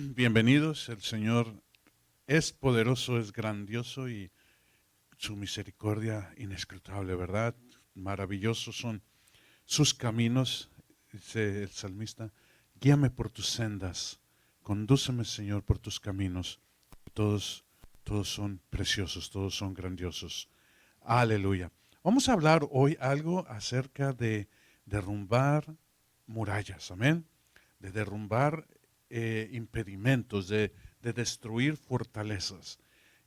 Bienvenidos, el Señor es poderoso, es grandioso y su misericordia inescrutable, ¿verdad? Maravillosos son sus caminos, dice el salmista, guíame por tus sendas, condúceme, Señor, por tus caminos. Todos, todos son preciosos, todos son grandiosos. Aleluya. Vamos a hablar hoy algo acerca de derrumbar murallas, amén. De derrumbar impedimentos, de destruir fortalezas.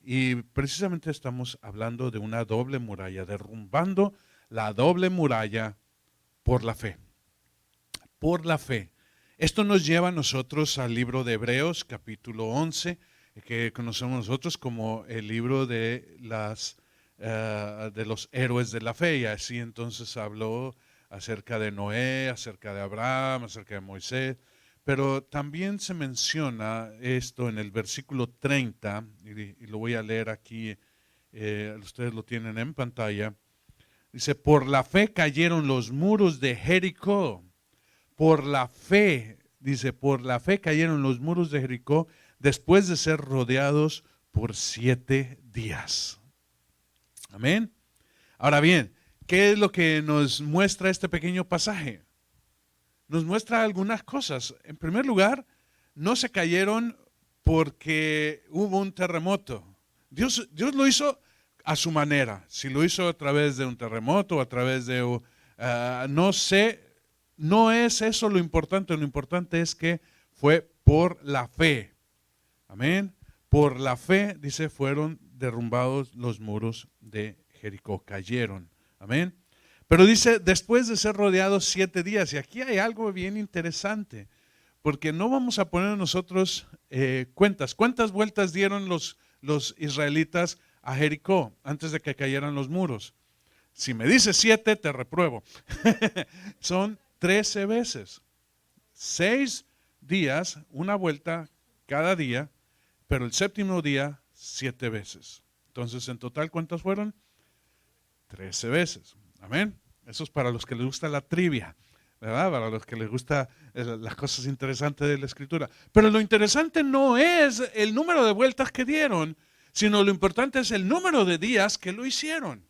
Y precisamente estamos hablando de una doble muralla, derrumbando la doble muralla por la fe. Por la fe. Esto nos lleva a nosotros al libro de Hebreos, capítulo 11, que conocemos nosotros como el libro de los héroes de la fe. Y así entonces habló acerca de Noé, acerca de Abraham, acerca de Moisés. Pero también se menciona esto en el versículo 30, y lo voy a leer aquí, ustedes lo tienen en pantalla. Dice, por la fe cayeron los muros de Jericó. Por la fe, dice, por la fe cayeron los muros de Jericó después de ser rodeados por 7 días. Amén. Ahora bien, ¿qué es lo que nos muestra este pequeño pasaje? Nos muestra algunas cosas. En primer lugar, no se cayeron porque hubo un terremoto. Dios lo hizo a su manera. Si lo hizo a través de un terremoto, a través de, no sé, no es eso lo importante es que fue por la fe. Amén. Por la fe, dice, fueron derrumbados los muros de Jericó, cayeron. Amén. Pero dice, después de ser rodeados 7 días, y aquí hay algo bien interesante, porque no vamos a poner nosotros cuentas. ¿Cuántas vueltas dieron los israelitas a Jericó antes de que cayeran los muros? Si me dices 7, te repruebo. Son 13 veces. 6 días, una vuelta cada día, pero el séptimo día 7 veces. Entonces, en total, ¿cuántas fueron? 13 veces. Amén. Eso es para los que les gusta la trivia, ¿verdad? Para los que les gusta las cosas interesantes de la Escritura. Pero lo interesante no es el número de vueltas que dieron, sino lo importante es el número de días que lo hicieron.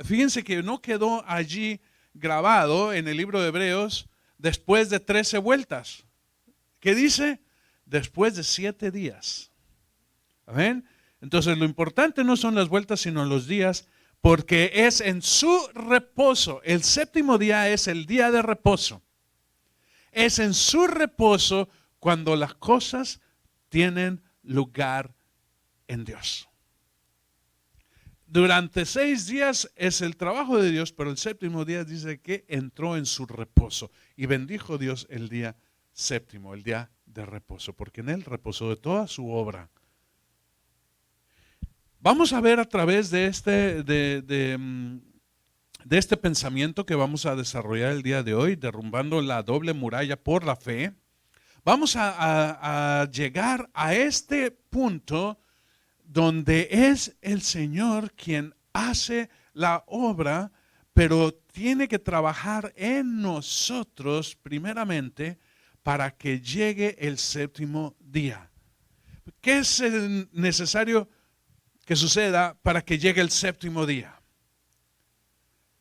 Fíjense que no quedó allí grabado en el libro de Hebreos después de 13 vueltas. ¿Qué dice? Después de 7 días. ¿Amén? Entonces lo importante no son las vueltas sino los días, porque es en su reposo. El séptimo día es el día de reposo. Es en su reposo cuando las cosas tienen lugar en Dios. Durante 6 días es el trabajo de Dios, pero el séptimo día dice que entró en su reposo y bendijo Dios el día séptimo, el día de reposo, porque en él reposó de toda su obra. Vamos a ver a través de este pensamiento que vamos a desarrollar el día de hoy, derrumbando la doble muralla por la fe. Vamos a llegar a este punto donde es el Señor quien hace la obra, pero tiene que trabajar en nosotros primeramente para que llegue el séptimo día. ¿Qué es necesario que suceda para que llegue el séptimo día?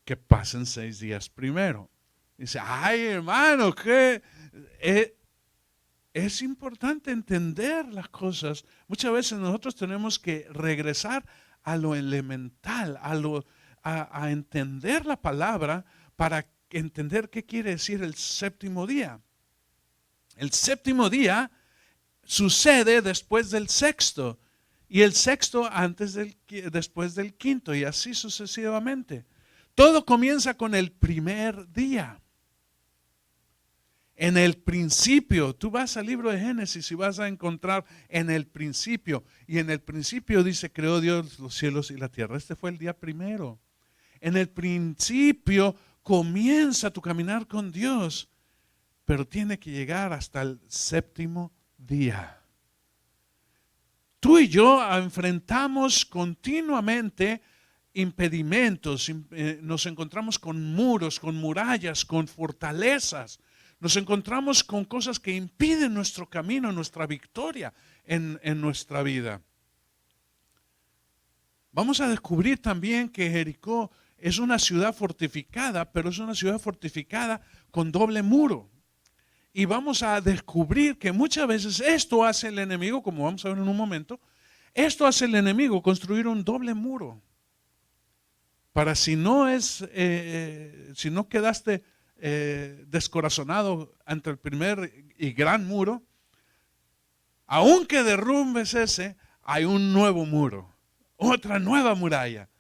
Que pasen 6 días primero. Dice, ay hermano, que es importante entender las cosas. Muchas veces nosotros tenemos que regresar a lo elemental, a entender la palabra para entender qué quiere decir el séptimo día. El séptimo día sucede después del sexto. Y el sexto después del quinto, y así sucesivamente. Todo comienza con el primer día. En el principio, tú vas al libro de Génesis y vas a encontrar en el principio. Y en el principio dice, creó Dios los cielos y la tierra. Este fue el día primero. En el principio comienza tu caminar con Dios, pero tiene que llegar hasta el séptimo día. Tú y yo enfrentamos continuamente impedimentos, nos encontramos con muros, con murallas, con fortalezas. nos encontramos con cosas que impiden nuestro camino, nuestra victoria en nuestra vida. Vamos a descubrir también que Jericó es una ciudad fortificada, pero es una ciudad fortificada con doble muro. Y vamos a descubrir que muchas veces esto hace el enemigo, como vamos a ver en un momento, esto hace el enemigo, construir un doble muro. Para si no quedaste descorazonado ante el primer y gran muro, aunque derrumbes ese, hay un nuevo muro, otra nueva muralla.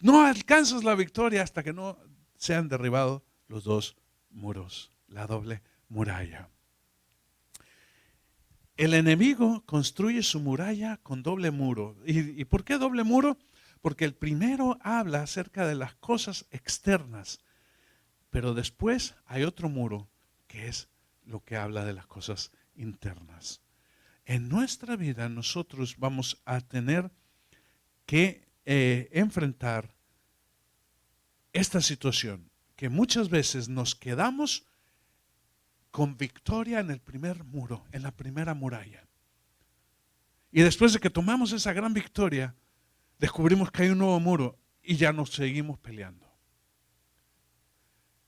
No alcanzas la victoria hasta que no sean derribados los dos muros, la doble muralla. El enemigo construye su muralla con doble muro. ¿Y por qué doble muro? Porque el primero habla acerca de las cosas externas, pero después hay otro muro que es lo que habla de las cosas internas. En nuestra vida nosotros vamos a tener que enfrentar esta situación, que muchas veces nos quedamos con victoria en el primer muro, en la primera muralla. Y después de que tomamos esa gran victoria, descubrimos que hay un nuevo muro y ya nos seguimos peleando.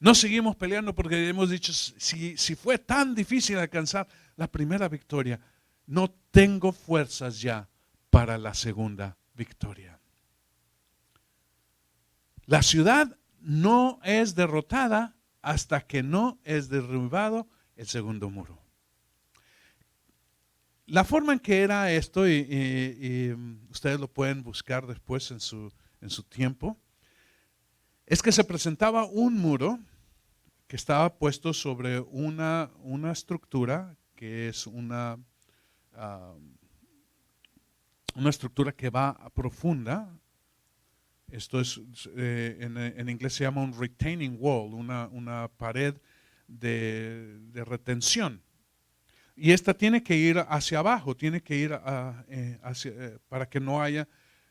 No seguimos peleando porque hemos dicho, si fue tan difícil alcanzar la primera victoria, no tengo fuerzas ya para la segunda victoria. La ciudad no es derrotada hasta que no es derribado el segundo muro. La forma en que era esto, y ustedes lo pueden buscar después en su tiempo, es que se presentaba un muro que estaba puesto sobre una estructura que es una estructura que va a profunda. Esto es, en inglés se llama un retaining wall, una pared de retención. Y esta tiene que ir hacia abajo, tiene que ir para que no haya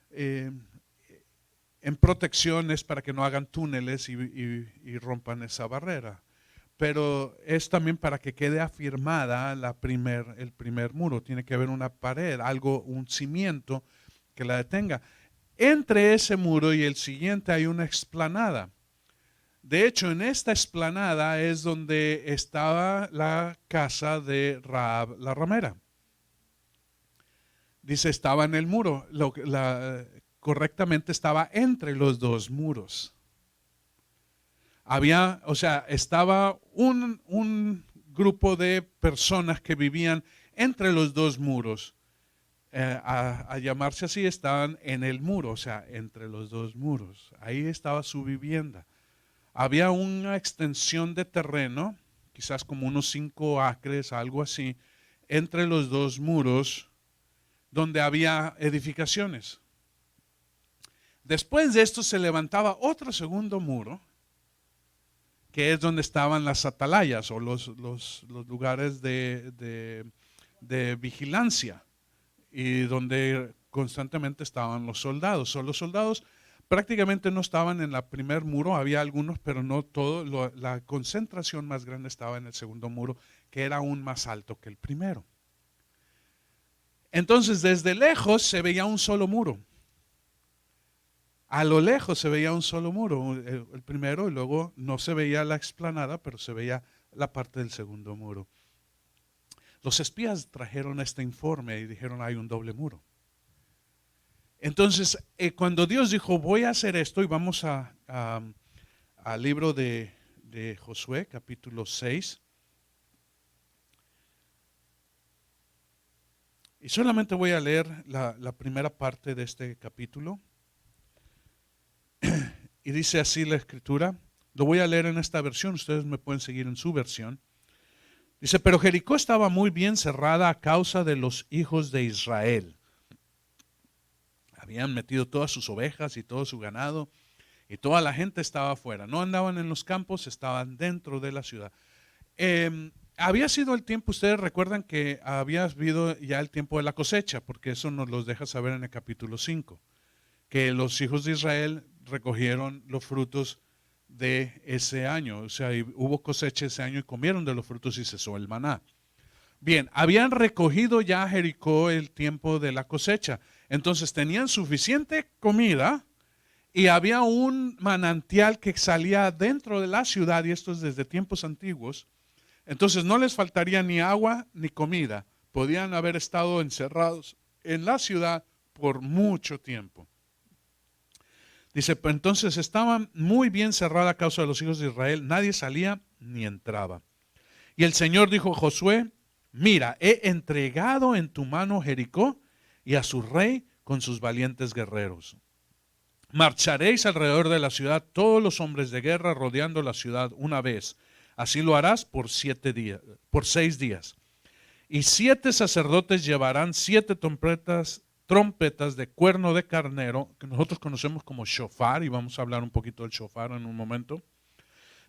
en protecciones, para que no hagan túneles y rompan esa barrera. Pero es también para que quede afirmada el primer muro. Tiene que haber una pared, un cimiento que la detenga. Entre ese muro y el siguiente hay una explanada. De hecho, en esta explanada es donde estaba la casa de Rahab la ramera. Dice, estaba en el muro. Correctamente estaba entre los dos muros. Estaba un grupo de personas que vivían entre los dos muros. A llamarse así, estaban en el muro, o sea, entre los dos muros. Ahí estaba su vivienda. Había una extensión de terreno, quizás como unos 5 acres, algo así, entre los dos muros, donde había edificaciones. Después de esto se levantaba otro segundo muro, que es donde estaban las atalayas o los lugares de vigilancia, y donde constantemente estaban los soldados. Los soldados prácticamente no estaban en el primer muro, había algunos, pero no todo. La concentración más grande estaba en el segundo muro, que era aún más alto que el primero. Entonces, desde lejos se veía un solo muro. A lo lejos se veía un solo muro, el primero, y luego no se veía la explanada, pero se veía la parte del segundo muro. Los espías trajeron este informe y dijeron, hay un doble muro. Entonces, cuando Dios dijo, voy a hacer esto, y vamos al libro de Josué, capítulo 6. Y solamente voy a leer la primera parte de este capítulo. Y dice así la escritura. Lo voy a leer en esta versión, ustedes me pueden seguir en su versión. Dice, pero Jericó estaba muy bien cerrada a causa de los hijos de Israel. Habían metido todas sus ovejas y todo su ganado, y toda la gente estaba afuera. No andaban en los campos, estaban dentro de la ciudad. Había sido el tiempo, ustedes recuerdan que había habido ya el tiempo de la cosecha, porque eso nos lo deja saber en el capítulo 5, que los hijos de Israel recogieron los frutos de ese año. O sea, hubo cosecha ese año y comieron de los frutos y cesó el maná. Bien, habían recogido ya Jericó el tiempo de la cosecha. Entonces tenían suficiente comida y había un manantial que salía dentro de la ciudad, y esto es desde tiempos antiguos. Entonces no les faltaría ni agua ni comida. Podían haber estado encerrados en la ciudad por mucho tiempo. Dice, pues entonces estaban muy bien cerrada a causa de los hijos de Israel. Nadie salía ni entraba. Y el Señor dijo a Josué, mira, he entregado en tu mano Jericó y a su rey con sus valientes guerreros. Marcharéis alrededor de la ciudad todos los hombres de guerra rodeando la ciudad una vez. Así lo harás por 6 días. Y 7 sacerdotes llevarán 7 trompetas de cuerno de carnero, que nosotros conocemos como shofar, y vamos a hablar un poquito del shofar en un momento.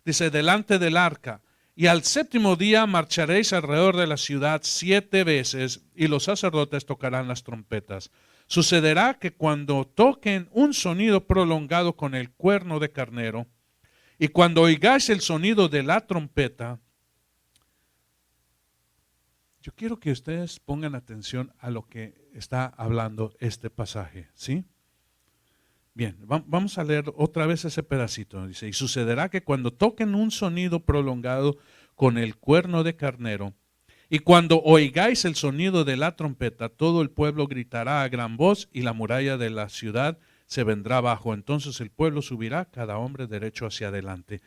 Dice, delante del arca. Y al 7º día marcharéis alrededor de la ciudad 7 veces, y los sacerdotes tocarán las trompetas. Sucederá que cuando toquen un sonido prolongado con el cuerno de carnero, y cuando oigáis el sonido de la trompeta, yo quiero que ustedes pongan atención a lo que está hablando este pasaje, ¿sí? Bien, vamos a leer otra vez ese pedacito. Dice, y sucederá que cuando toquen un sonido prolongado con el cuerno de carnero, y cuando oigáis el sonido de la trompeta, todo el pueblo gritará a gran voz y la muralla de la ciudad se vendrá abajo. Entonces el pueblo subirá, cada hombre derecho hacia adelante.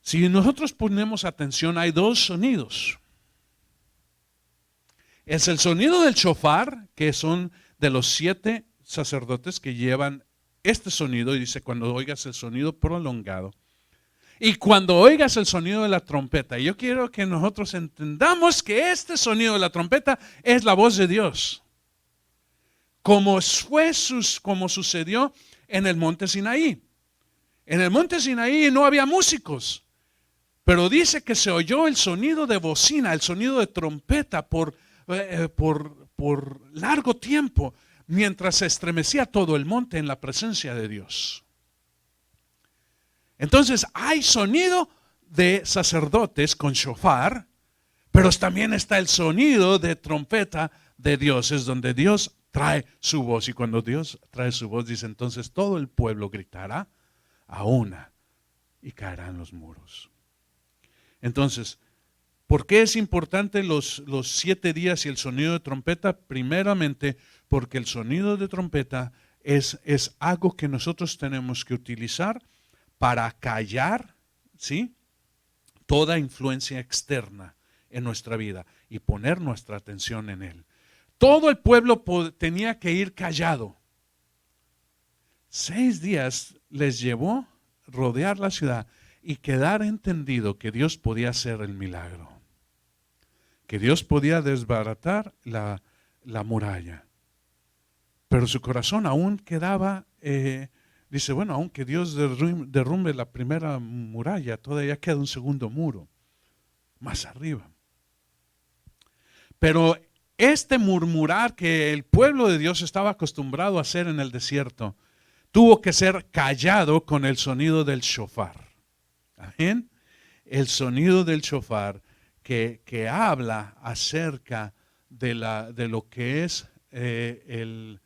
Si nosotros ponemos atención, hay 2 sonidos. Es el sonido del shofar, que son de los 7 sacerdotes que llevan este sonido, y dice, cuando oigas el sonido prolongado. Y cuando oigas el sonido de la trompeta, yo quiero que nosotros entendamos que este sonido de la trompeta es la voz de Dios. Como sucedió en el monte Sinaí. En el monte Sinaí no había músicos, pero dice que se oyó el sonido de bocina, el sonido de trompeta por largo tiempo, mientras se estremecía todo el monte en la presencia de Dios. Entonces hay sonido de sacerdotes con shofar, pero también está el sonido de trompeta de Dios, es donde Dios trae su voz. Y cuando Dios trae su voz, dice, entonces todo el pueblo gritará a una y caerán los muros. Entonces, ¿por qué es importante los 7 días y el sonido de trompeta? Primeramente, porque el sonido de trompeta es algo que nosotros tenemos que utilizar para callar, ¿sí?, toda influencia externa en nuestra vida y poner nuestra atención en Él. Todo el pueblo tenía que ir callado. 6 días les llevó rodear la ciudad y quedar entendido que Dios podía hacer el milagro, que Dios podía desbaratar la muralla. Pero su corazón aún quedaba, dice, bueno, aunque Dios derrumbe la primera muralla, todavía queda un segundo muro más arriba. Pero este murmurar que el pueblo de Dios estaba acostumbrado a hacer en el desierto, tuvo que ser callado con el sonido del shofar. ¿Amén? El sonido del shofar que habla acerca de lo que es el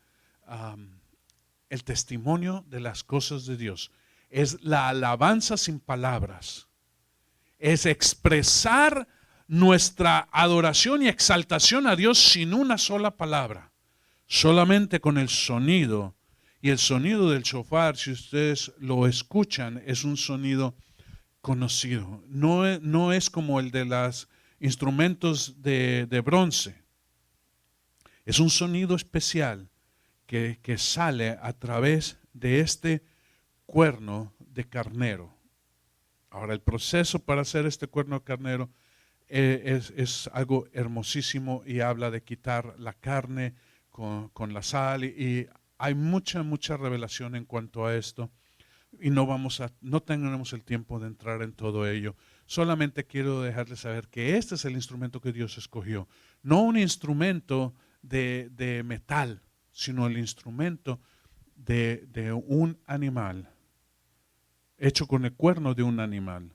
testimonio de las cosas de Dios. Es la alabanza sin palabras. Es expresar nuestra adoración y exaltación a Dios sin una sola palabra, solamente con el sonido. Y el sonido del shofar, si ustedes lo escuchan, es un sonido conocido. No es como el de los instrumentos de bronce. Es un sonido especial que sale a través de este cuerno de carnero. Ahora, el proceso para hacer este cuerno de carnero es algo hermosísimo, y habla de quitar la carne con la sal, y hay mucha revelación en cuanto a esto, y no tenemos el tiempo de entrar en todo ello. Solamente quiero dejarles saber que este es el instrumento que Dios escogió, no un instrumento de metal, sino el instrumento de un animal hecho con el cuerno de un animal,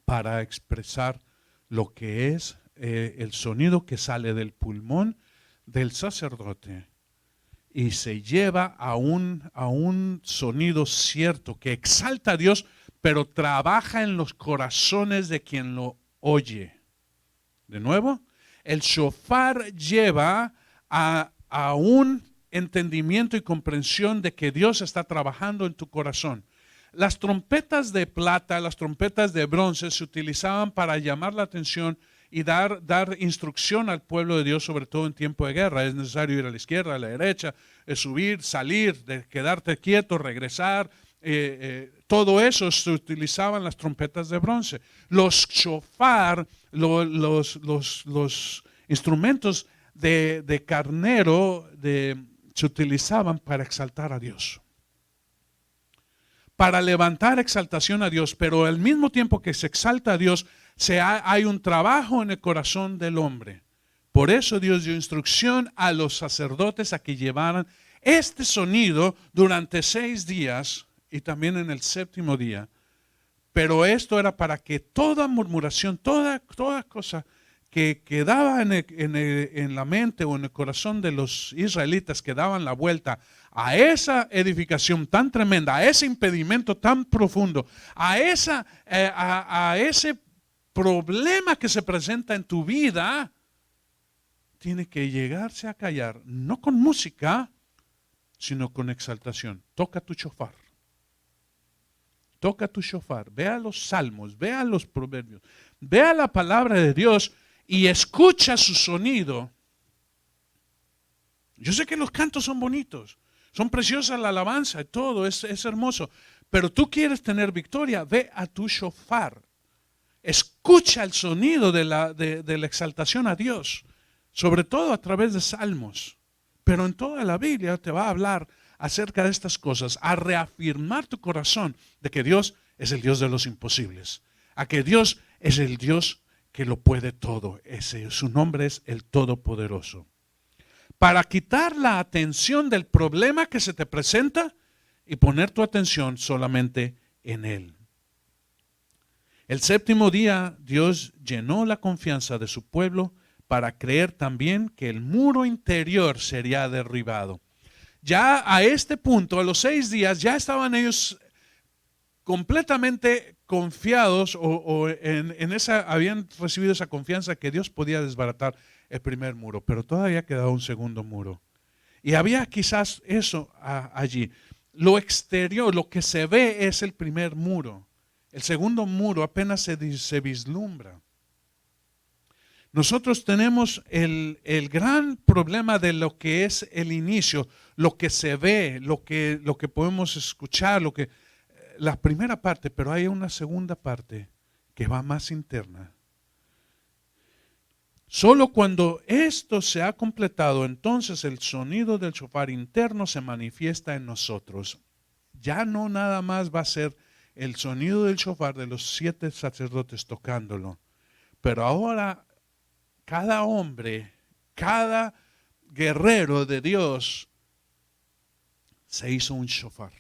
para expresar lo que es el sonido que sale del pulmón del sacerdote y se lleva a un sonido cierto que exalta a Dios, pero trabaja en los corazones de quien lo oye. De nuevo, el shofar lleva a un entendimiento y comprensión de que Dios está trabajando en tu corazón. Las trompetas de plata, las trompetas de bronce se utilizaban para llamar la atención y dar instrucción al pueblo de Dios, sobre todo en tiempo de guerra. Es necesario ir a la izquierda, a la derecha, subir, salir, quedarte quieto, regresar. Todo eso se utilizaban las trompetas de bronce. Los shofar, los instrumentos de carnero se utilizaban para exaltar a Dios, para levantar exaltación a Dios, pero al mismo tiempo que se exalta a Dios, hay un trabajo en el corazón del hombre. Por eso Dios dio instrucción a los sacerdotes a que llevaran este sonido durante 6 días y también en el 7º día. Pero esto era para que toda murmuración, toda cosa que quedaba en la mente o en el corazón de los israelitas, que daban la vuelta a esa edificación tan tremenda, a ese impedimento tan profundo, a ese problema que se presenta en tu vida, tiene que llegarse a callar, no con música, sino con exaltación. Toca tu shofar. Toca tu shofar. Ve a los salmos, ve a los proverbios, ve a la palabra de Dios y escucha su sonido. Yo sé que los cantos son bonitos, son preciosas la alabanza y todo, es hermoso. Pero tú quieres tener victoria, ve a tu shofar. Escucha el sonido de la exaltación a Dios, sobre todo a través de salmos. Pero en toda la Biblia te va a hablar acerca de estas cosas, a reafirmar tu corazón de que Dios es el Dios de los imposibles, a que Dios es el Dios que lo puede todo. Su nombre es el Todopoderoso. Para quitar la atención del problema que se te presenta y poner tu atención solamente en Él. El 7º día Dios llenó la confianza de su pueblo para creer también que el muro interior sería derribado. Ya a este punto, a los 6 días, ya estaban ellos completamente confiados habían recibido esa confianza que Dios podía desbaratar el primer muro, pero todavía quedaba un segundo muro. Y había quizás eso allí. Lo exterior, lo que se ve es el primer muro. El segundo muro apenas se vislumbra. Nosotros tenemos el gran problema de lo que es el inicio, lo que se ve, lo que podemos escuchar, la primera parte, pero hay una segunda parte que va más interna. Solo cuando esto se ha completado, entonces el sonido del shofar interno se manifiesta en nosotros. Ya no nada más va a ser el sonido del shofar de los 7 sacerdotes tocándolo, pero ahora cada hombre, cada guerrero de Dios se hizo un shofar.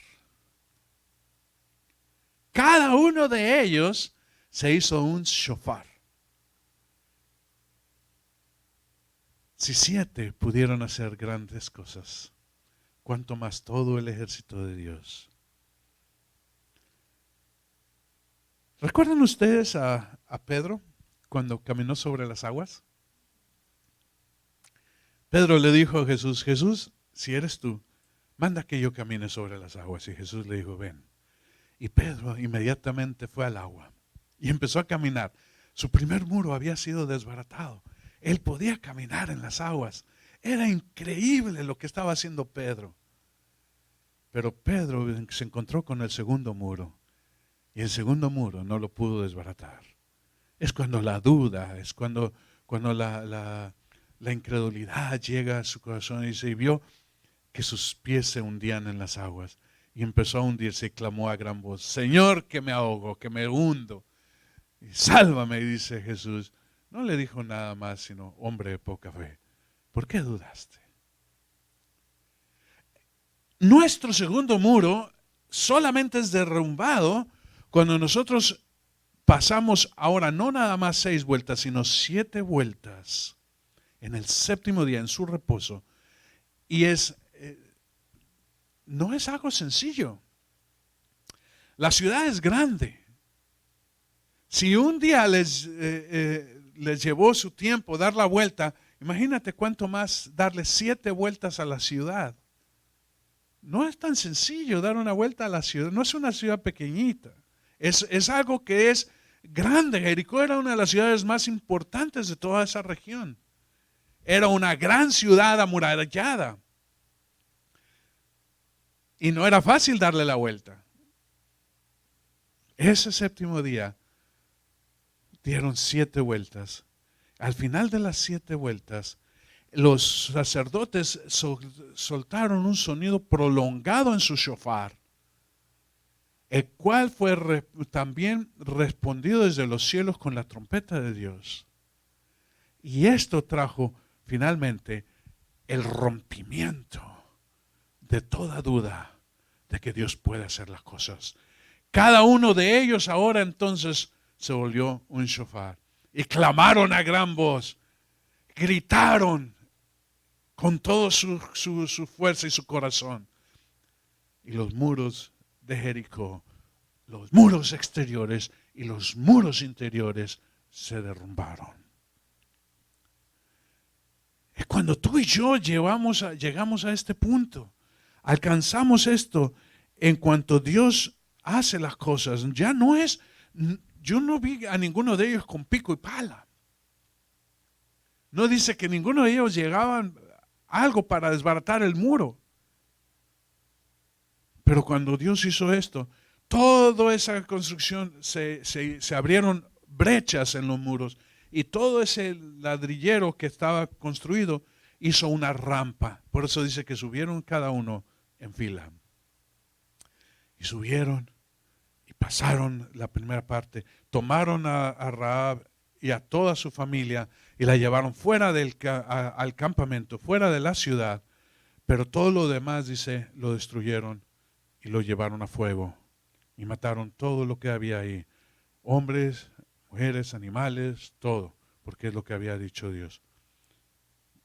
Cada uno de ellos se hizo un shofar. Si 7 pudieron hacer grandes cosas, cuánto más todo el ejército de Dios. ¿Recuerdan ustedes a Pedro cuando caminó sobre las aguas? Pedro le dijo a Jesús, Jesús, si eres tú, manda que yo camine sobre las aguas. Y Jesús le dijo, ven. Y Pedro inmediatamente fue al agua y empezó a caminar. Su primer muro había sido desbaratado. Él podía caminar en las aguas. Era increíble lo que estaba haciendo Pedro. Pero Pedro se encontró con el segundo muro. Y el segundo muro no lo pudo desbaratar. Es cuando la duda, es cuando la incredulidad llega a su corazón y vio que sus pies se hundían en las aguas. Y empezó a hundirse y clamó a gran voz, Señor, que me ahogo, que me hundo. Y sálvame, dice Jesús. No le dijo nada más, sino, hombre de poca fe, ¿por qué dudaste? Nuestro segundo muro solamente es derrumbado cuando nosotros pasamos ahora no nada más 6 vueltas, sino 7 vueltas en el séptimo día, en su reposo. Y no es algo sencillo. La ciudad es grande. Si un día les llevó su tiempo dar la vuelta, imagínate cuánto más darle 7 vueltas a la ciudad. No es tan sencillo dar una vuelta a la ciudad, no es una ciudad pequeñita, es algo que es grande. Jericó era una de las ciudades más importantes de toda esa región. Era una gran ciudad amurallada. Y no era fácil darle la vuelta. Ese séptimo día dieron 7 vueltas. Al final de las 7 vueltas, los sacerdotes soltaron un sonido prolongado en su shofar, el cual fue también respondido desde los cielos con la trompeta de Dios. Y esto trajo finalmente el rompimiento de toda duda de que Dios puede hacer las cosas. Cada uno de ellos ahora entonces se volvió un shofar y clamaron a gran voz, gritaron con toda su fuerza y su corazón. Y los muros de Jericó, los muros exteriores y los muros interiores se derrumbaron. Es cuando tú y yo llegamos a este punto, alcanzamos esto, en cuanto Dios hace las cosas, ya no es, yo no vi a ninguno de ellos con pico y pala. No dice que ninguno de ellos llegaban algo para desbaratar el muro. Pero cuando Dios hizo esto, toda esa construcción se abrieron brechas en los muros y todo ese ladrillero que estaba construido hizo una rampa. Por eso dice que subieron cada uno en fila. Y subieron y pasaron la primera parte. Tomaron a Rahab y a toda su familia y la llevaron fuera al campamento, fuera de la ciudad. Pero todo lo demás, dice, lo destruyeron y lo llevaron a fuego. Y mataron todo lo que había ahí. Hombres, mujeres, animales, todo. Porque es lo que había dicho Dios.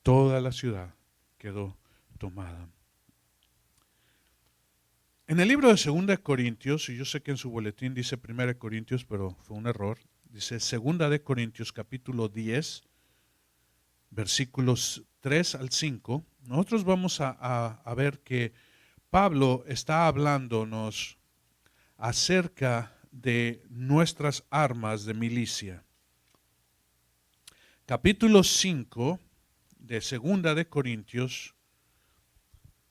Toda la ciudad quedó tomada. En el libro de 2 Corintios, y yo sé que en su boletín dice 1 Corintios, pero fue un error. Dice 2 Corintios capítulo 10, versículos 3 al 5. Nosotros vamos a ver que Pablo está hablándonos acerca de nuestras armas de milicia. Capítulo 5 de 2 Corintios,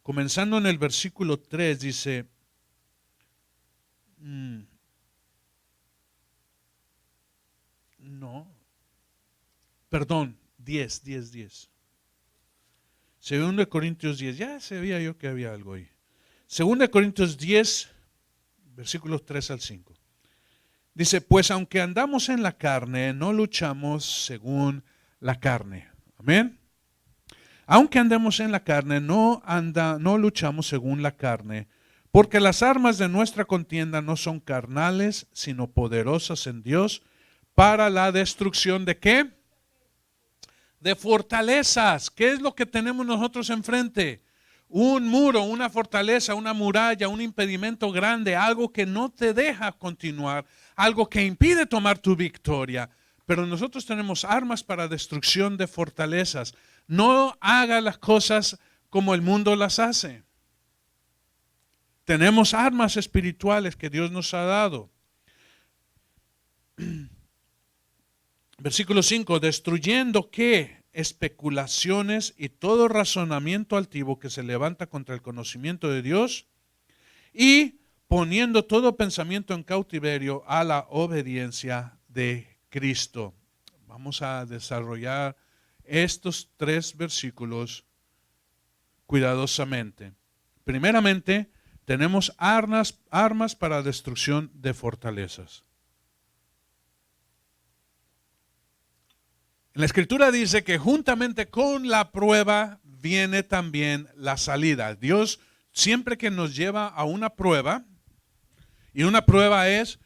comenzando en el versículo 3, dice, perdón, 10. 2 Corintios 10, ya sabía yo que había algo ahí. 2 Corintios 10, versículos 3 al 5. Dice, pues aunque andamos en la carne, no luchamos según la carne. Amén. Aunque andemos en la carne, no luchamos según la carne, porque las armas de nuestra contienda no son carnales, sino poderosas en Dios para la destrucción ¿de qué? De fortalezas. ¿Qué es lo que tenemos nosotros enfrente? Un muro, una fortaleza, una muralla, un impedimento grande, algo que no te deja continuar, algo que impide tomar tu victoria. Pero nosotros tenemos armas para destrucción de fortalezas. No haga las cosas como el mundo las hace. Tenemos armas espirituales que Dios nos ha dado. Versículo 5, destruyendo ¿qué? Especulaciones y todo razonamiento altivo que se levanta contra el conocimiento de Dios y poniendo todo pensamiento en cautiverio a la obediencia de Cristo. Vamos a desarrollar estos 3 versículos cuidadosamente. Primeramente, tenemos armas para destrucción de fortalezas. La Escritura dice que juntamente con la prueba viene también la salida. Dios siempre que nos lleva a una prueba, Y una prueba es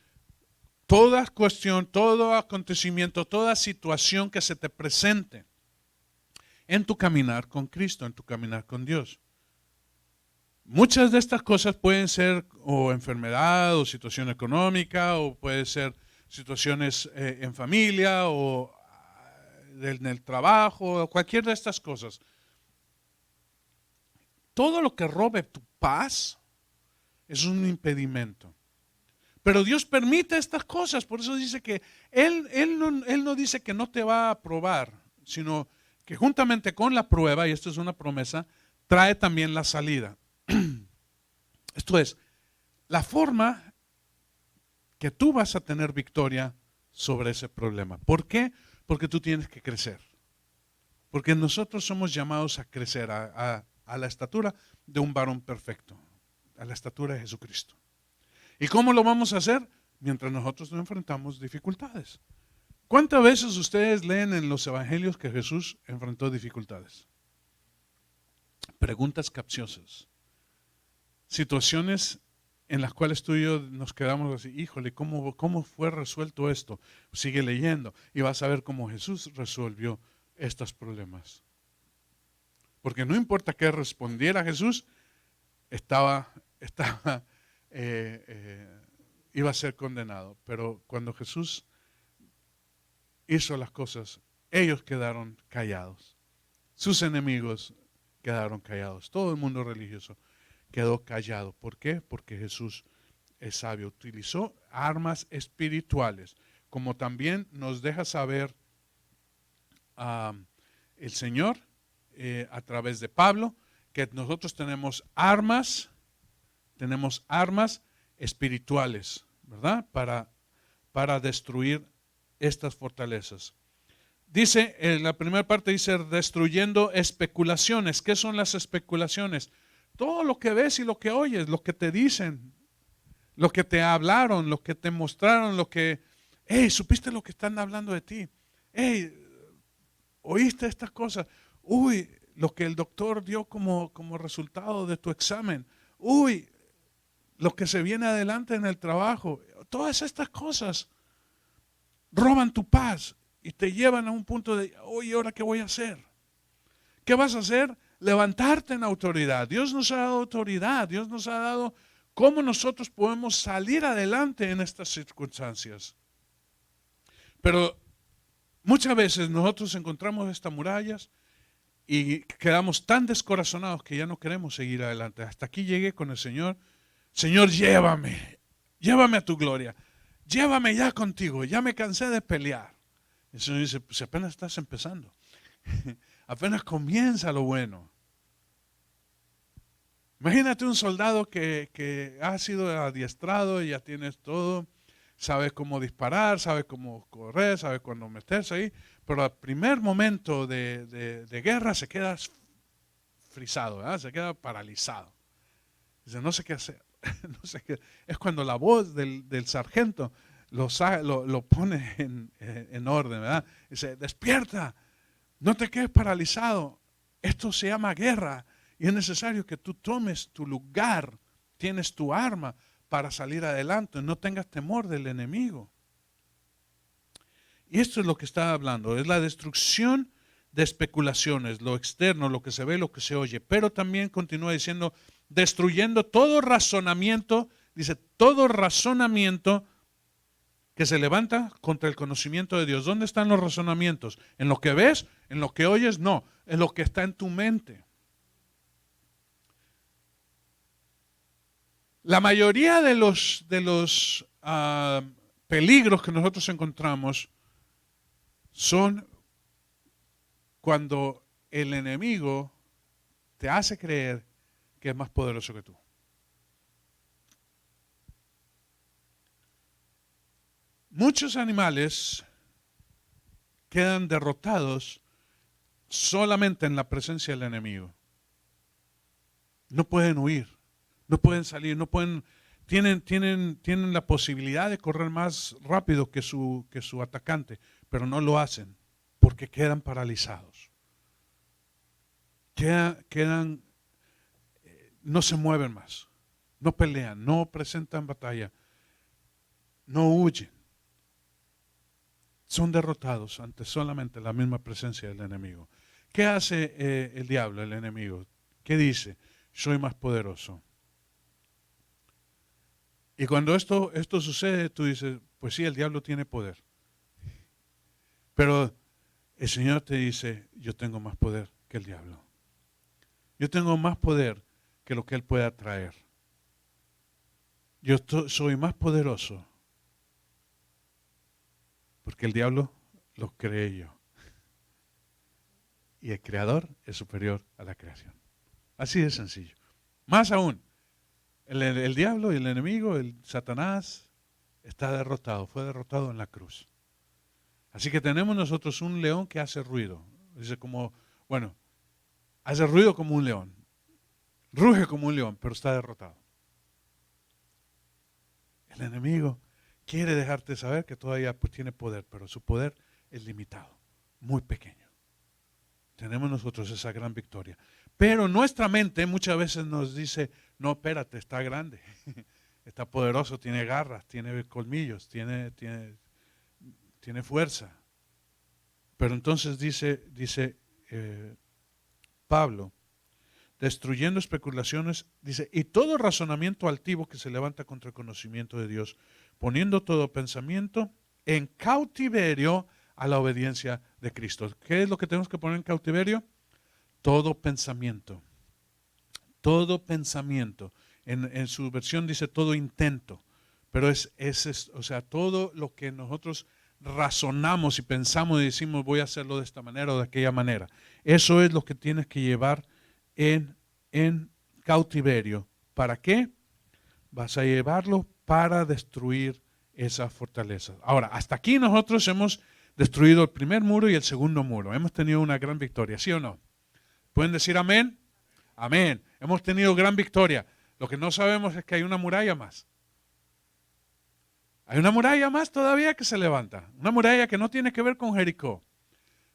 toda cuestión, todo acontecimiento, toda situación que se te presente en tu caminar con Cristo, en tu caminar con Dios. Muchas de estas cosas pueden ser o enfermedad o situación económica o puede ser situaciones en familia o en el trabajo, o cualquier de estas cosas. Todo lo que robe tu paz es un impedimento. Pero Dios permite estas cosas, por eso dice que Él no dice que no te va a probar, sino que juntamente con la prueba, y esto es una promesa, trae también la salida. Esto es, la forma que tú vas a tener victoria sobre ese problema. ¿Por qué? Porque tú tienes que crecer. Porque nosotros somos llamados a crecer a la estatura de un varón perfecto, a la estatura de Jesucristo. ¿Y cómo lo vamos a hacer? Mientras nosotros nos enfrentamos dificultades. ¿Cuántas veces ustedes leen en los evangelios que Jesús enfrentó dificultades? Preguntas capciosas. Situaciones en las cuales tú y yo nos quedamos así, híjole, ¿cómo fue resuelto esto? Sigue leyendo y vas a ver cómo Jesús resolvió estos problemas. Porque no importa qué respondiera Jesús, iba a ser condenado. Pero cuando Jesús hizo las cosas, ellos quedaron callados. Sus enemigos quedaron callados. Todo el mundo religioso quedó callado. ¿Por qué? Porque Jesús es sabio. Utilizó armas espirituales, como también nos deja saber el Señor a través de Pablo, que nosotros tenemos armas espirituales, ¿verdad? Para destruir estas fortalezas. Dice, en la primera parte dice, destruyendo especulaciones. ¿Qué son las especulaciones? Todo lo que ves y lo que oyes, lo que te dicen, lo que te hablaron, lo que te mostraron, hey, ¿supiste lo que están hablando de ti? Hey, ¿oíste estas cosas? Uy, lo que el doctor dio como resultado de tu examen. Uy, lo que se viene adelante en el trabajo. Todas estas cosas roban tu paz y te llevan a un punto de, oye, ¿ahora qué voy a hacer? ¿Qué vas a hacer? Levantarte en autoridad. Dios nos ha dado autoridad. Dios nos ha dado cómo nosotros podemos salir adelante en estas circunstancias. Pero muchas veces nosotros encontramos estas murallas y quedamos tan descorazonados que ya no queremos seguir adelante. Hasta aquí llegué con el Señor. Señor, llévame a tu gloria. Llévame ya contigo. Ya me cansé de pelear. El Señor dice, pues apenas estás empezando. Apenas comienza lo bueno. Imagínate un soldado que ha sido adiestrado y ya tienes todo, sabe cómo disparar, sabe cómo correr, sabe cuándo meterse ahí, pero al primer momento de guerra se queda frisado, ¿verdad? Se queda paralizado. Dice, no sé qué hacer. No sé qué. Es cuando la voz del sargento lo pone en orden, ¿verdad? Dice, despierta, no te quedes paralizado. Esto se llama guerra y es necesario que tú tomes tu lugar, tienes tu arma para salir adelante, no tengas temor del enemigo. Y esto es lo que está hablando, es la destrucción de especulaciones, lo externo, lo que se ve, lo que se oye, pero también continúa diciendo, destruyendo todo razonamiento, dice, todo razonamiento que se levanta contra el conocimiento de Dios. ¿Dónde están los razonamientos? ¿En lo que ves? ¿En lo que oyes? No, en lo que está en tu mente. La mayoría de los peligros que nosotros encontramos son cuando el enemigo te hace creer que es más poderoso que tú. Muchos animales quedan derrotados solamente en la presencia del enemigo. No pueden huir, no pueden salir, tienen la posibilidad de correr más rápido que su atacante, pero no lo hacen porque quedan paralizados. No se mueven más, no pelean, no presentan batalla, no huyen. Son derrotados ante solamente la misma presencia del enemigo. ¿Qué hace el diablo, el enemigo? ¿Qué dice? Soy más poderoso. Y cuando esto sucede, tú dices, pues sí, el diablo tiene poder. Pero el Señor te dice, yo tengo más poder que el diablo. Yo tengo más poder que lo que Él pueda traer. Yo soy más poderoso porque el diablo lo creé yo. Y el creador es superior a la creación. Así de sencillo. Más aún, el diablo y el enemigo, el Satanás, está derrotado, fue derrotado en la cruz. Así que tenemos nosotros un león que hace ruido. Dice como, bueno, hace ruido como un león, ruge como un león, pero está derrotado. El enemigo quiere dejarte saber que todavía pues, tiene poder, pero su poder es limitado, muy pequeño. Tenemos nosotros esa gran victoria. Pero nuestra mente muchas veces nos dice, no, espérate, está grande, está poderoso, tiene garras, tiene colmillos, tiene fuerza. Pero entonces dice Pablo, destruyendo especulaciones, dice, y todo razonamiento altivo que se levanta contra el conocimiento de Dios, poniendo todo pensamiento en cautiverio a la obediencia de Cristo. ¿Qué es lo que tenemos que poner en cautiverio? Todo pensamiento. Todo pensamiento. En su versión dice todo intento, pero o sea, todo lo que nosotros razonamos y pensamos y decimos voy a hacerlo de esta manera o de aquella manera. Eso es lo que tienes que llevar en cautiverio. ¿Para qué? Vas a llevarlo para destruir esas fortalezas. Ahora, hasta aquí nosotros hemos destruido el primer muro y el segundo muro. Hemos tenido una gran victoria, ¿sí o no? ¿Pueden decir amén? Amén. Hemos tenido gran victoria. Lo que no sabemos es que hay una muralla más. Hay una muralla más todavía que se levanta. Una muralla que no tiene que ver con Jericó.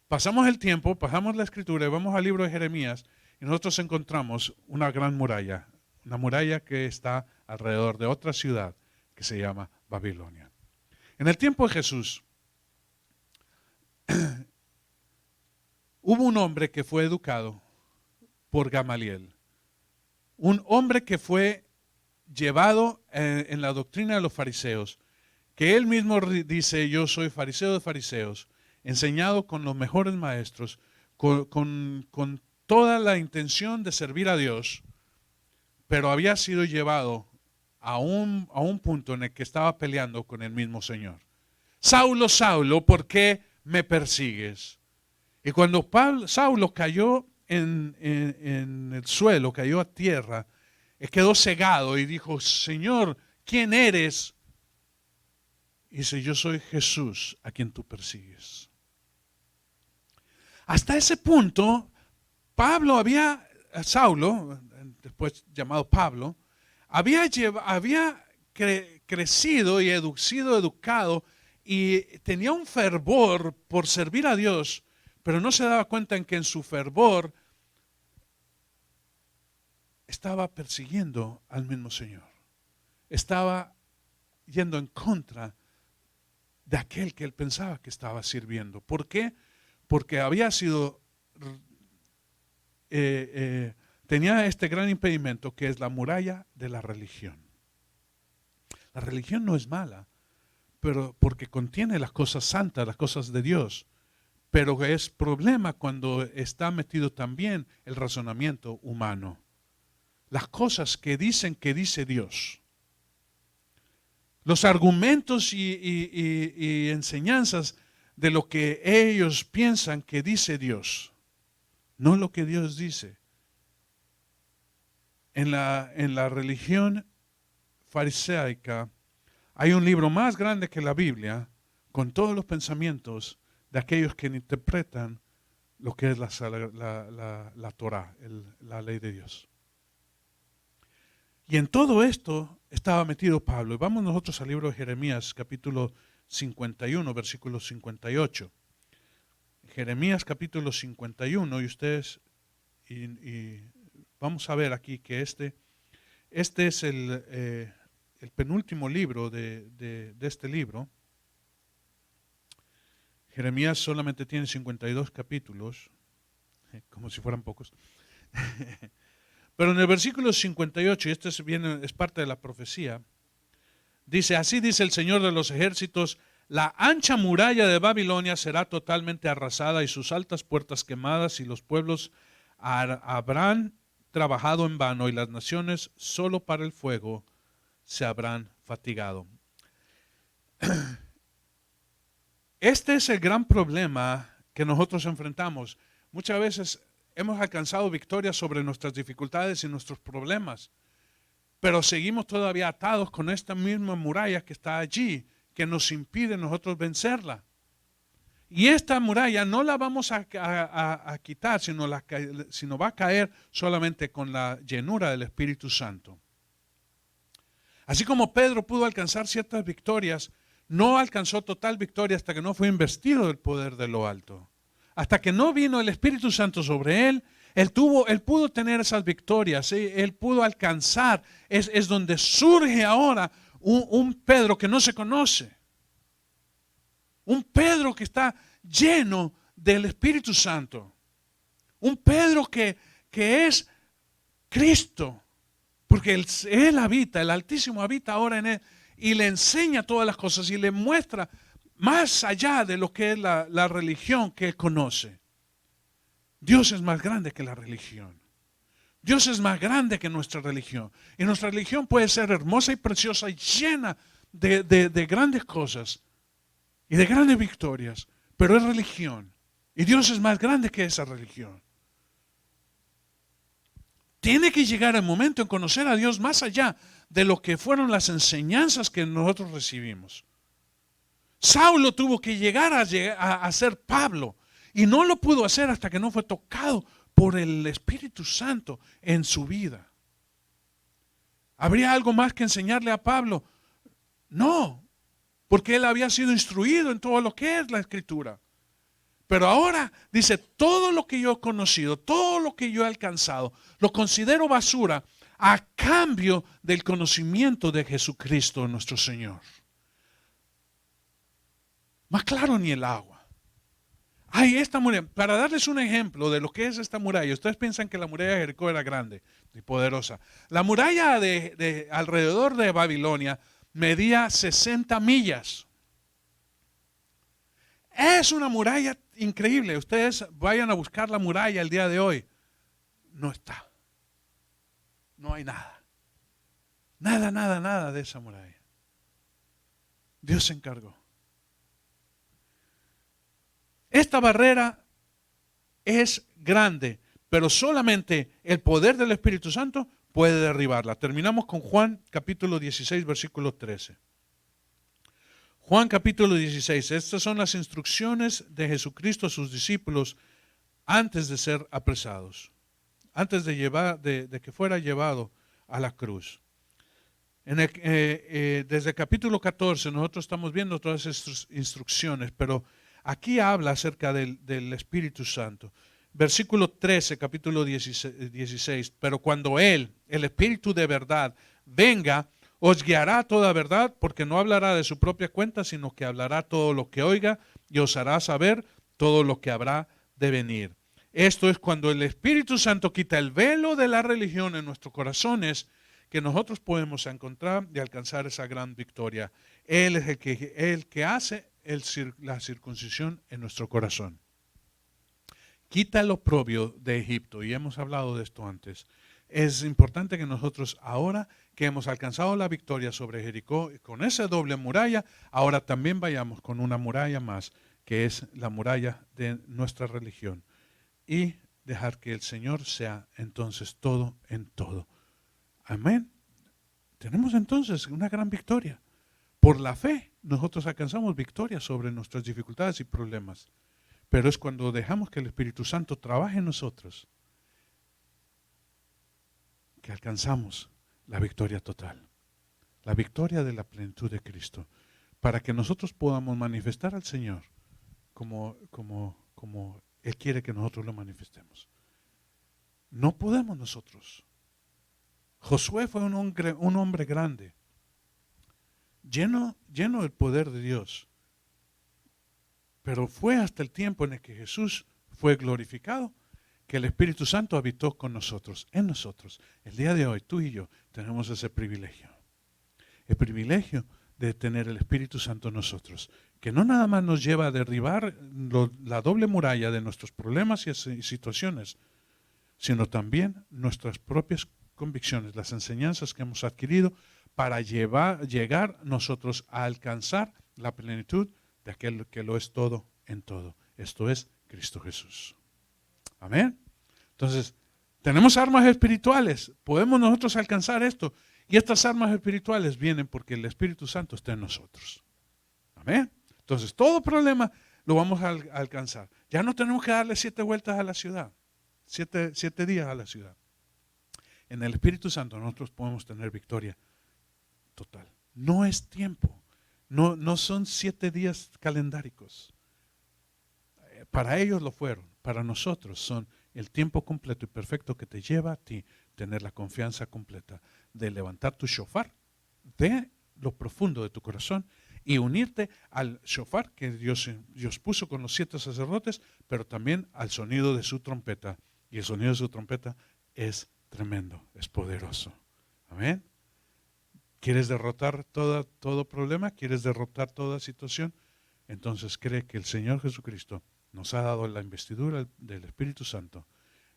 Pasamos el tiempo, pasamos la escritura y vamos al libro de Jeremías y nosotros encontramos una gran muralla. Una muralla que está alrededor de otra ciudad que se llama Babilonia. En el tiempo de Jesús, hubo un hombre que fue educado por Gamaliel. Un hombre que fue llevado en la doctrina de los fariseos, que él mismo dice, yo soy fariseo de fariseos, enseñado con los mejores maestros, con toda la intención de servir a Dios, pero había sido llevado a un punto en el que estaba peleando con el mismo Señor. Saulo, Saulo, ¿por qué me persigues? Y cuando Saulo cayó en el suelo, cayó a tierra, quedó cegado y dijo, Señor, ¿quién eres? Y dice, yo soy Jesús a quien tú persigues. Hasta ese punto, Saulo, después llamado Pablo, había crecido y sido educado y tenía un fervor por servir a Dios, pero no se daba cuenta en que en su fervor estaba persiguiendo al mismo Señor. Estaba yendo en contra de aquel que él pensaba que estaba sirviendo. ¿Por qué? Porque había sido, tenía este gran impedimento que es la muralla de la religión. La religión no es mala, pero porque contiene las cosas santas, las cosas de Dios. Pero es problema cuando está metido también el razonamiento humano. Las cosas que dicen que dice Dios. Los argumentos y enseñanzas de lo que ellos piensan que dice Dios. No lo que Dios dice. En la religión farisaica hay un libro más grande que la Biblia con todos los pensamientos de aquellos que interpretan lo que es la Torah, la ley de Dios. Y en todo esto estaba metido Pablo. Y vamos nosotros al libro de Jeremías, capítulo 51, versículo 58. Jeremías, capítulo 51, y ustedes, y vamos a ver aquí que este es el penúltimo libro de este libro. Jeremías solamente tiene 52 capítulos, como si fueran pocos. Pero en el versículo 58, y esto es parte de la profecía, dice, así dice el Señor de los ejércitos, la ancha muralla de Babilonia será totalmente arrasada y sus altas puertas quemadas, y los pueblos habrán trabajado en vano y las naciones solo para el fuego se habrán fatigado. Este es el gran problema que nosotros enfrentamos. Muchas veces hemos alcanzado victorias sobre nuestras dificultades y nuestros problemas, pero seguimos todavía atados con esta misma muralla que está allí, que nos impide nosotros vencerla. Y esta muralla no la vamos a quitar, sino va a caer solamente con la llenura del Espíritu Santo. Así como Pedro pudo alcanzar ciertas victorias, no alcanzó total victoria hasta que no fue investido del poder de lo alto. Hasta que no vino el Espíritu Santo sobre él, él pudo tener esas victorias, ¿sí? Él pudo alcanzar, es donde surge ahora un Pedro que no se conoce. Un Pedro que está lleno del Espíritu Santo. Un Pedro que es Cristo. Porque él habita, el Altísimo habita ahora en él y le enseña todas las cosas y le muestra más allá de lo que es la religión que él conoce. Dios es más grande que la religión. Dios es más grande que nuestra religión. Y nuestra religión puede ser hermosa y preciosa y llena de grandes cosas y de grandes victorias, pero es religión. Y Dios es más grande que esa religión. Tiene que llegar el momento en conocer a Dios más allá de lo que fueron las enseñanzas que nosotros recibimos. Saulo tuvo que llegar a ser Pablo y no lo pudo hacer hasta que no fue tocado por el Espíritu Santo en su vida. ¿Habría algo más que enseñarle a Pablo? No, porque él había sido instruido en todo lo que es la Escritura. Pero ahora dice, todo lo que yo he conocido, todo lo que yo he alcanzado, lo considero basura a cambio del conocimiento de Jesucristo nuestro Señor. Más claro ni el agua. Ay, esta muralla, para darles un ejemplo de lo que es esta muralla, ustedes piensan que la muralla de Jericó era grande y poderosa. La muralla de alrededor de Babilonia medía 60 millas. Es una muralla increíble. Ustedes vayan a buscar la muralla el día de hoy. No está. No hay nada. Nada de esa muralla. Dios se encargó. Esta barrera es grande, pero solamente el poder del Espíritu Santo puede derribarla. Terminamos con Juan capítulo 16, versículo 13. Juan capítulo 16, estas son las instrucciones de Jesucristo a sus discípulos antes de ser apresados, antes de que fuera llevado a la cruz. Desde el capítulo 14 nosotros estamos viendo todas estas instrucciones, pero aquí habla acerca del Espíritu Santo. Versículo 13, capítulo 16, pero cuando Él, el Espíritu de verdad, venga, os guiará a toda verdad, porque no hablará de su propia cuenta, sino que hablará todo lo que oiga y os hará saber todo lo que habrá de venir. Esto es cuando el Espíritu Santo quita el velo de la religión en nuestros corazones, que nosotros podemos encontrar y alcanzar esa gran victoria. Él es el que hace la circuncisión en nuestro corazón. Quita el oprobio de Egipto, y hemos hablado de esto antes. Es importante que nosotros ahora que hemos alcanzado la victoria sobre Jericó, con esa doble muralla, ahora también vayamos con una muralla más, que es la muralla de nuestra religión. Y dejar que el Señor sea entonces todo en todo. Amén. Tenemos entonces una gran victoria. Por la fe nosotros alcanzamos victoria sobre nuestras dificultades y problemas. Pero es cuando dejamos que el Espíritu Santo trabaje en nosotros que alcanzamos la victoria total, la victoria de la plenitud de Cristo, para que nosotros podamos manifestar al Señor como Él quiere que nosotros lo manifestemos. No podemos nosotros. Josué fue un hombre grande, lleno del poder de Dios. Pero fue hasta el tiempo en el que Jesús fue glorificado que el Espíritu Santo habitó con nosotros, en nosotros. El día de hoy, tú y yo tenemos ese privilegio. El privilegio de tener el Espíritu Santo en nosotros, que no nada más nos lleva a derribar la doble muralla de nuestros problemas y situaciones, sino también nuestras propias convicciones, las enseñanzas que hemos adquirido para llegar nosotros a alcanzar la plenitud de aquel que lo es todo en todo. Esto es Cristo Jesús. Amén. Entonces, tenemos armas espirituales. Podemos nosotros alcanzar esto. Y estas armas espirituales vienen porque el Espíritu Santo está en nosotros. Amén. Entonces, todo problema lo vamos a alcanzar. Ya no tenemos que darle 7 vueltas a la ciudad. 7 días a la ciudad. En el Espíritu Santo nosotros podemos tener victoria total. No es tiempo. No son 7 días calendáricos. Para ellos lo fueron. Para nosotros son el tiempo completo y perfecto que te lleva a ti tener la confianza completa de levantar tu shofar de lo profundo de tu corazón y unirte al shofar que Dios puso con los 7 sacerdotes, pero también al sonido de su trompeta. Y el sonido de su trompeta es tremendo, es poderoso. Amén. ¿Quieres derrotar todo problema? ¿Quieres derrotar toda situación? Entonces cree que el Señor Jesucristo nos ha dado la investidura del Espíritu Santo,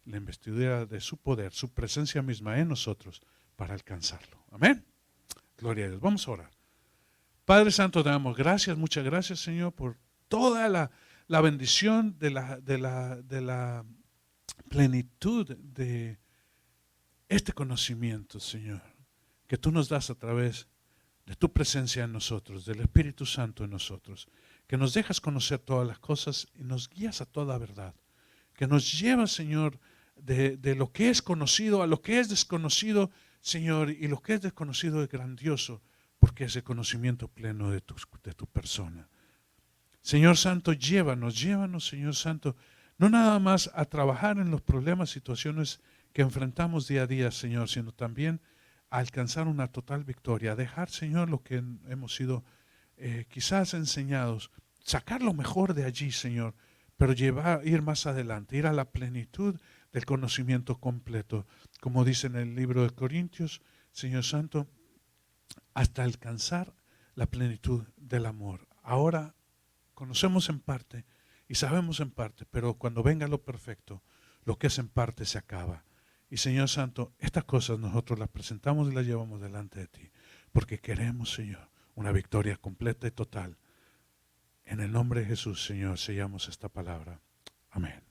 la investidura de su poder, su presencia misma en nosotros para alcanzarlo. Amén. Gloria a Dios. Vamos a orar. Padre Santo, te damos gracias, muchas gracias, Señor, por toda la bendición de la plenitud de este conocimiento, Señor, que tú nos das a través de tu presencia en nosotros, del Espíritu Santo en nosotros, que nos dejas conocer todas las cosas y nos guías a toda verdad, que nos llevas, Señor, de lo que es conocido a lo que es desconocido, Señor, y lo que es desconocido es grandioso, porque es el conocimiento pleno de tu persona. Señor Santo, llévanos, Señor Santo, no nada más a trabajar en los problemas, situaciones que enfrentamos día a día, Señor, sino también a alcanzar una total victoria, a dejar, Señor, lo que hemos sido quizás enseñados, sacar lo mejor de allí, Señor, pero ir más adelante, ir a la plenitud del conocimiento completo, como dice en el libro de Corintios, Señor Santo, hasta alcanzar la plenitud del amor. Ahora conocemos en parte y sabemos en parte, pero cuando venga lo perfecto, lo que es en parte se acaba. Y Señor Santo, estas cosas nosotros las presentamos y las llevamos delante de ti, porque queremos, Señor, una victoria completa y total. En el nombre de Jesús, Señor, sellamos esta palabra. Amén.